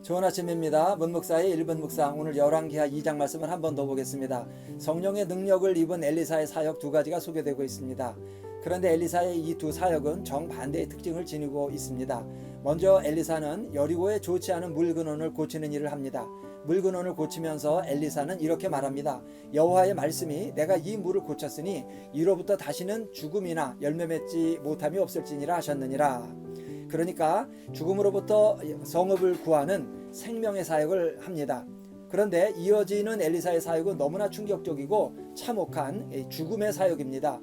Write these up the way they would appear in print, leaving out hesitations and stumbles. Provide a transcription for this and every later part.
좋은 아침입니다. 문목사의 1분 묵상, 오늘 열왕기하 2장 말씀을 한 번 더 보겠습니다. 성령의 능력을 입은 엘리사의 사역 두 가지가 소개되고 있습니다. 그런데 엘리사의 이 두 사역은 정반대의 특징을 지니고 있습니다. 먼저 엘리사는 여리고에 좋지 않은 물 근원을 고치는 일을 합니다. 물 근원을 고치면서 엘리사는 이렇게 말합니다. 여호와의 말씀이 내가 이 물을 고쳤으니 이로부터 다시는 죽음이나 열매 맺지 못함이 없을지니라 하셨느니라. 그러니까 죽음으로부터 성읍을 구하는 생명의 사역을 합니다. 그런데 이어지는 엘리사의 사역은 너무나 충격적이고 참혹한 죽음의 사역입니다.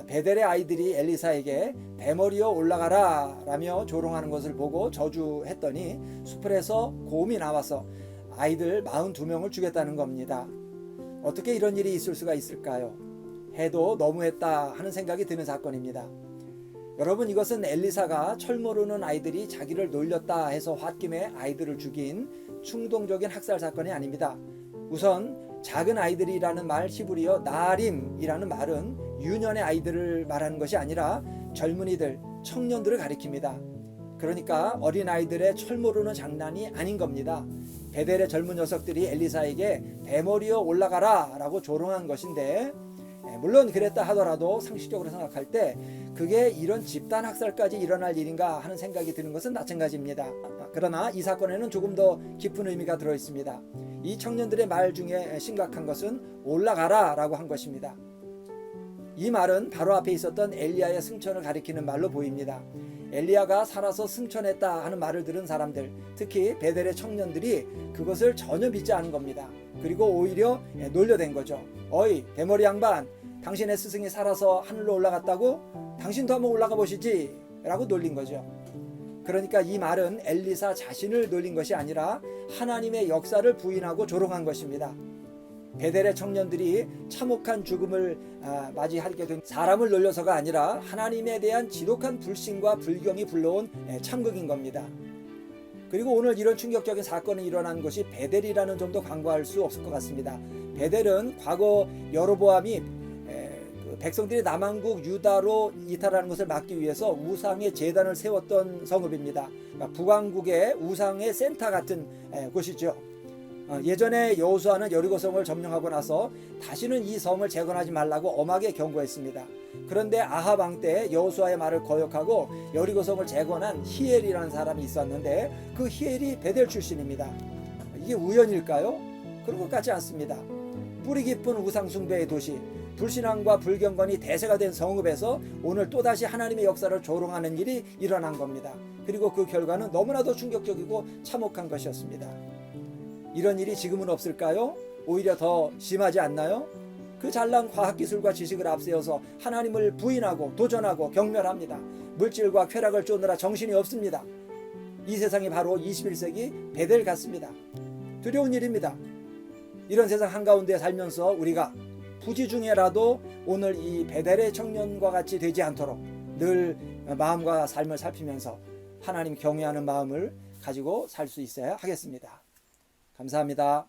베델의 아이들이 엘리사에게 대머리여 올라가라 라며 조롱하는 것을 보고 저주했더니 수풀에서 곰이 나와서 아이들 42명을 죽였다는 겁니다. 어떻게 이런 일이 있을 수가 있을까요? 해도 너무했다 하는 생각이 드는 사건입니다. 여러분, 이것은 엘리사가 철 모르는 아이들이 자기를 놀렸다 해서 홧김에 아이들을 죽인 충동적인 학살 사건이 아닙니다. 우선 작은 아이들이라는 말, 히브리어 나림이라는 말은 유년의 아이들을 말하는 것이 아니라 젊은이들, 청년들을 가리킵니다. 그러니까 어린아이들의 철 모르는 장난이 아닌 겁니다. 베델의 젊은 녀석들이 엘리사에게 대머리여 올라가라 라고 조롱한 것인데, 물론 그랬다 하더라도 상식적으로 생각할 때 그게 이런 집단 학살까지 일어날 일인가 하는 생각이 드는 것은 마찬가지입니다. 그러나 이 사건에는 조금 더 깊은 의미가 들어있습니다. 이 청년들의 말 중에 심각한 것은 올라가라 라고 한 것입니다. 이 말은 바로 앞에 있었던 엘리야의 승천을 가리키는 말로 보입니다. 엘리야가 살아서 승천했다 하는 말을 들은 사람들, 특히 베델의 청년들이 그것을 전혀 믿지 않은 겁니다. 그리고 오히려 놀려댄 거죠. 어이 대머리 양반, 당신의 스승이 살아서 하늘로 올라갔다고? 당신도 한번 올라가 보시지 라고 놀린 거죠. 그러니까 이 말은 엘리사 자신을 놀린 것이 아니라 하나님의 역사를 부인하고 조롱한 것입니다. 베델의 청년들이 참혹한 죽음을 맞이하게 된 사람을 놀려서가 아니라 하나님에 대한 지독한 불신과 불경이 불러온 참극인 겁니다. 그리고 오늘 이런 충격적인 사건이 일어난 것이 베델이라는 점도 간과할 수 없을 것 같습니다. 베델은 과거 여로보암이 백성들이 남한국 유다로 이탈하는 것을 막기 위해서 우상의 제단을 세웠던 성읍입니다. 그러니까 북왕국의 우상의 센터 같은 곳이죠. 예전에 여호수아는 여리고성을 점령하고 나서 다시는 이 성을 재건하지 말라고 엄하게 경고했습니다. 그런데 아합 왕 때 여호수아의 말을 거역하고 여리고성을 재건한 히엘이라는 사람이 있었는데 그 히엘이 베델 출신입니다. 이게 우연일까요? 그런 것 같지 않습니다. 뿌리 깊은 우상 숭배의 도시, 불신앙과 불경건이 대세가 된 성읍에서 오늘 또다시 하나님의 역사를 조롱하는 일이 일어난 겁니다. 그리고 그 결과는 너무나도 충격적이고 참혹한 것이었습니다. 이런 일이 지금은 없을까요? 오히려 더 심하지 않나요? 그 잘난 과학기술과 지식을 앞세워서 하나님을 부인하고 도전하고 경멸합니다. 물질과 쾌락을 쫓느라 정신이 없습니다. 이 세상이 바로 21세기 베델 같습니다. 두려운 일입니다. 이런 세상 한가운데 살면서 우리가 부지 중에라도 오늘 이 베델의 청년과 같이 되지 않도록 늘 마음과 삶을 살피면서 하나님 경외하는 마음을 가지고 살 수 있어야 하겠습니다. 감사합니다.